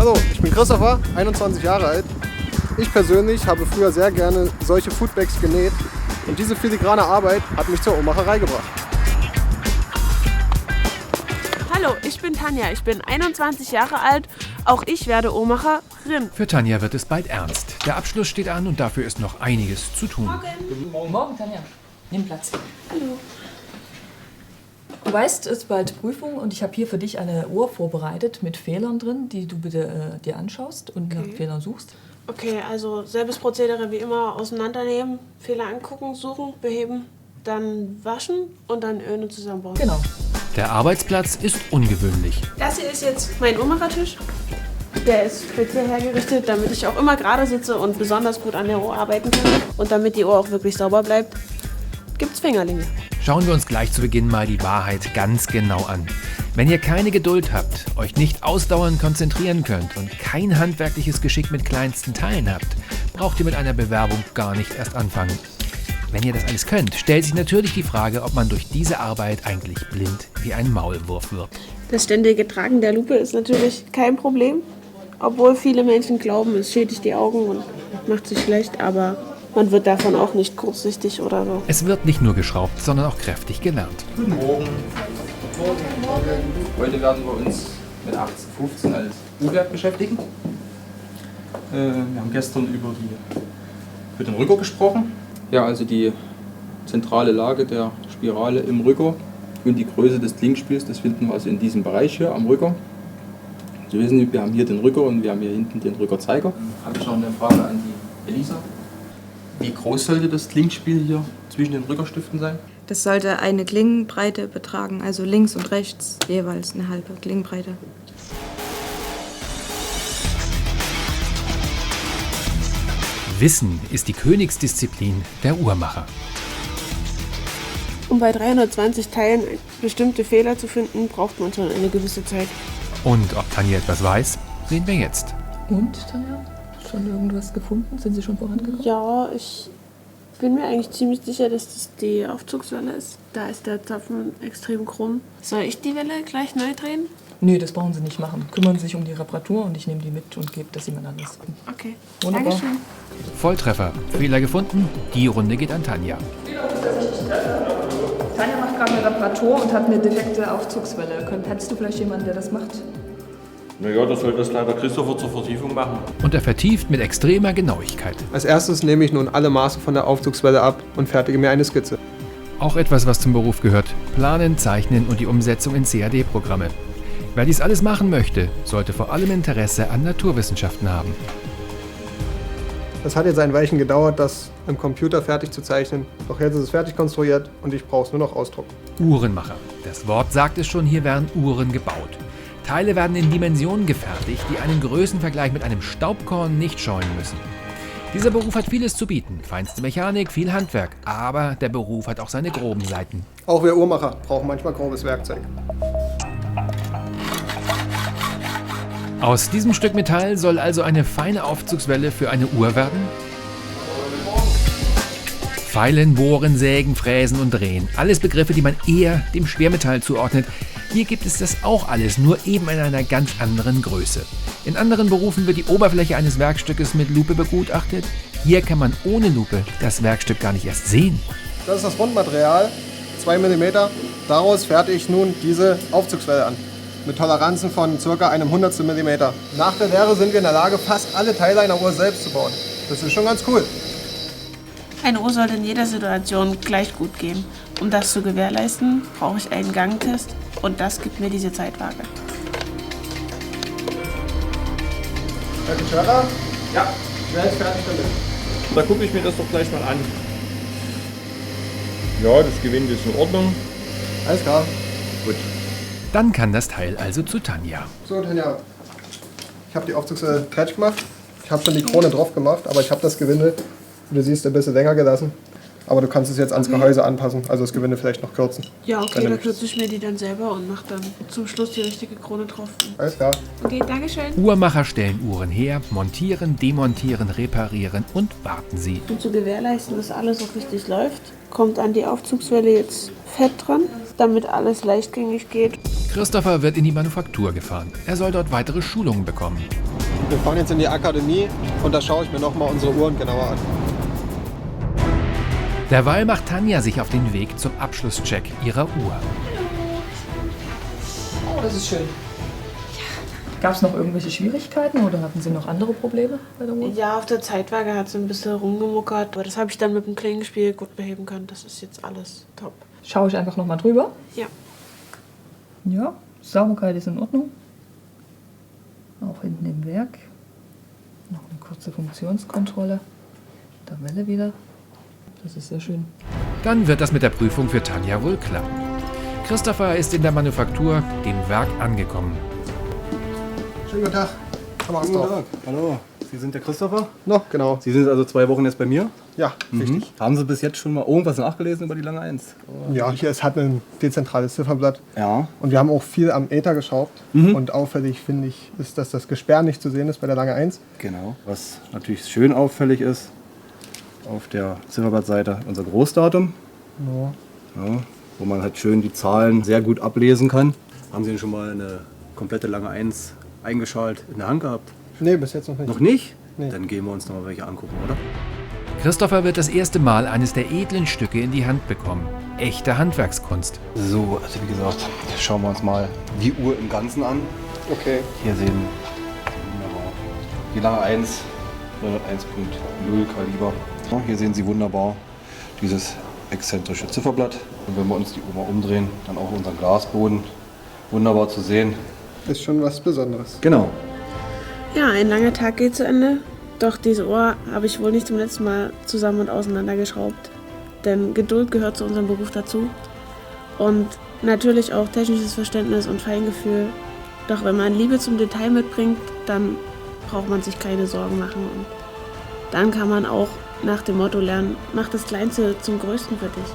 Hallo, ich bin Christopher, 21 Jahre alt. Ich persönlich habe früher sehr gerne solche Foodbags genäht und diese filigrane Arbeit hat mich zur Uhrmacherei gebracht. Hallo, ich bin Tanja, ich bin 21 Jahre alt. Auch ich werde Uhrmacherin. Für Tanja wird es bald ernst. Der Abschluss steht an und dafür ist noch einiges zu tun. Morgen, Tanja. Nimm Platz. Hallo. Du weißt, es ist bald Prüfung und ich habe hier für dich eine Uhr vorbereitet mit Fehlern drin, die du bitte dir anschaust und nach Fehlern suchst. Okay, also selbes Prozedere wie immer: auseinandernehmen, Fehler angucken, suchen, beheben, dann waschen und dann Öne zusammenbauen. Genau. Der Arbeitsplatz ist ungewöhnlich. Das hier ist jetzt mein Uhrmachertisch. Der ist speziell hergerichtet, damit ich auch immer gerade sitze und besonders gut an der Uhr arbeiten kann. Und damit die Uhr auch wirklich sauber bleibt, gibt's Fingerlinge. Schauen wir uns gleich zu Beginn mal die Wahrheit ganz genau an. Wenn ihr keine Geduld habt, euch nicht ausdauernd konzentrieren könnt und kein handwerkliches Geschick mit kleinsten Teilen habt, braucht ihr mit einer Bewerbung gar nicht erst anfangen. Wenn ihr das alles könnt, stellt sich natürlich die Frage, ob man durch diese Arbeit eigentlich blind wie ein Maulwurf wird. Das ständige Tragen der Lupe ist natürlich kein Problem, obwohl viele Menschen glauben, es schädigt die Augen und macht sich schlecht, aber man wird davon auch nicht kurzsichtig oder so. Es wird nicht nur geschraubt, sondern auch kräftig gelernt. Guten Morgen. Heute werden wir uns mit 1815 als Uhrwerk beschäftigen. Wir haben gestern über den Rücker gesprochen. Ja, also die zentrale Lage der Spirale im Rücker und die Größe des Klingenspiels, das finden wir also in diesem Bereich hier am Rücker. Sie wissen, wir haben hier den Rücker und wir haben hier hinten den Rückerzeiger. Habe ich noch eine Frage an die Elisa. Wie groß sollte das Klingenspiel hier zwischen den Rückerstiften sein? Das sollte eine Klingenbreite betragen, also links und rechts jeweils eine halbe Klingenbreite. Wissen ist die Königsdisziplin der Uhrmacher. Um bei 320 Teilen bestimmte Fehler zu finden, braucht man schon eine gewisse Zeit. Und ob Tanja etwas weiß, sehen wir jetzt. Und, Tanja? Schon irgendwas gefunden? Sind Sie schon vorangekommen? Ja, ich bin mir eigentlich ziemlich sicher, dass das die Aufzugswelle ist. Da ist der Zapfen extrem krumm. Soll ich die Welle gleich neu drehen? Nee, das brauchen Sie nicht machen. Kümmern Sie sich um die Reparatur und ich nehme die mit und gebe das jemand anderes. Okay, Wunderbar. Dankeschön. Volltreffer. Fehler gefunden. Die Runde geht an Tanja. Tanja macht gerade eine Reparatur und hat eine defekte Aufzugswelle. Hättest du vielleicht jemanden, der das macht? Naja, das soll das leider Christopher zur Vertiefung machen. Und er vertieft mit extremer Genauigkeit. Als erstes nehme ich nun alle Maße von der Aufzugswelle ab und fertige mir eine Skizze. Auch etwas, was zum Beruf gehört. Planen, zeichnen und die Umsetzung in CAD-Programme. Wer dies alles machen möchte, sollte vor allem Interesse an Naturwissenschaften haben. Es hat jetzt ein Weilchen gedauert, das im Computer fertig zu zeichnen. Doch jetzt ist es fertig konstruiert und ich brauche es nur noch ausdrucken. Uhrenmacher. Das Wort sagt es schon, hier werden Uhren gebaut. Teile werden in Dimensionen gefertigt, die einen Größenvergleich mit einem Staubkorn nicht scheuen müssen. Dieser Beruf hat vieles zu bieten. Feinste Mechanik, viel Handwerk. Aber der Beruf hat auch seine groben Seiten. Auch wir Uhrmacher brauchen manchmal grobes Werkzeug. Aus diesem Stück Metall soll also eine feine Aufzugswelle für eine Uhr werden? Feilen, bohren, sägen, fräsen und drehen. Alles Begriffe, die man eher dem Schwermetall zuordnet. Hier gibt es das auch alles, nur eben in einer ganz anderen Größe. In anderen Berufen wird die Oberfläche eines Werkstückes mit Lupe begutachtet. Hier kann man ohne Lupe das Werkstück gar nicht erst sehen. Das ist das Rundmaterial, 2 mm. Daraus fertige ich nun diese Aufzugswelle an. Mit Toleranzen von ca. einem Hundertstel Millimeter. Nach der Lehre sind wir in der Lage, fast alle Teile einer Uhr selbst zu bauen. Das ist schon ganz cool. Eine Uhr sollte in jeder Situation gleich gut gehen. Um das zu gewährleisten, brauche ich einen Gangtest und das gibt mir diese Zeitwaage. Herr Kutscherra? Ja, Ich wäre jetzt fertig damit. Da gucke ich mir das doch gleich mal an. Ja, das Gewinde ist in Ordnung. Alles klar. Gut. Dann kann das Teil also zu Tanja. So, Tanja. Ich habe die Aufzugswelle fertig gemacht. Ich habe schon die Krone drauf gemacht, aber ich habe das Gewinde, wie du siehst, ein bisschen länger gelassen. Aber du kannst es jetzt ans Gehäuse anpassen, also das Gewinde vielleicht noch kürzen. Ja, okay, da kürze ich mir die dann selber und mache dann zum Schluss die richtige Krone drauf. Alles klar. Okay, Dankeschön. Uhrmacher stellen Uhren her, montieren, demontieren, reparieren und warten sie. Um zu gewährleisten, dass alles auch richtig läuft, kommt an die Aufzugswelle jetzt Fett dran, damit alles leichtgängig geht. Christopher wird in die Manufaktur gefahren. Er soll dort weitere Schulungen bekommen. Wir fahren jetzt in die Akademie und da schaue ich mir nochmal unsere Uhren genauer an. Derweil macht Tanja sich auf den Weg zum Abschlusscheck ihrer Uhr. Oh, das ist schön. Gab es noch irgendwelche Schwierigkeiten oder hatten Sie noch andere Probleme bei der Uhr? Ja, auf der Zeitwaage hat sie ein bisschen rumgemuckert, aber das habe ich dann mit dem Klingenspiel gut beheben können. Das ist jetzt alles top. Schaue ich einfach nochmal drüber. Ja. Ja, Sauberkeit ist in Ordnung. Auch hinten im Werk. Noch eine kurze Funktionskontrolle. Tabelle wieder. Das ist sehr schön. Dann wird das mit der Prüfung für Tanja wohl klappen. Christopher ist in der Manufaktur, dem Werk, angekommen. Schönen guten Tag. Guten Tag. Hallo, Sie sind der Christopher? Noch, genau. Sie sind also 2 Wochen jetzt bei mir? Ja, richtig. Haben Sie bis jetzt schon mal irgendwas nachgelesen über die lange 1? Ja, hier ist halt ein dezentrales Zifferblatt. Ja. Und wir haben auch viel am Ether geschraubt. Und auffällig, finde ich, ist, dass das Gesperr nicht zu sehen ist bei der lange 1. Genau. Was natürlich schön auffällig ist, auf der Zifferblattseite unser Großdatum. Ja, wo man halt schön die Zahlen sehr gut ablesen kann. Haben Sie denn schon mal eine komplette lange 1 eingeschaltet in der Hand gehabt? Nee, bis jetzt noch nicht. Noch nicht? Nee. Dann gehen wir uns noch mal welche angucken, oder? Christopher wird das erste Mal eines der edlen Stücke in die Hand bekommen. Echte Handwerkskunst. So, also wie gesagt, schauen wir uns mal die Uhr im Ganzen an. Okay. Hier sehen Sie wunderbar die lange 1, 1.0 Kaliber. Ja, hier sehen Sie wunderbar dieses exzentrische Zifferblatt. Und wenn wir uns die Uhr mal umdrehen, dann auch unseren Glasboden wunderbar zu sehen. Ist schon was Besonderes. Genau. Ja, ein langer Tag geht zu Ende. Doch diese Uhr habe ich wohl nicht zum letzten Mal zusammen und auseinandergeschraubt. Denn Geduld gehört zu unserem Beruf dazu. Und natürlich auch technisches Verständnis und Feingefühl. Doch wenn man Liebe zum Detail mitbringt, dann braucht man sich keine Sorgen machen. Und dann kann man auch nach dem Motto lernen, mach das Kleinste zum Größten für dich.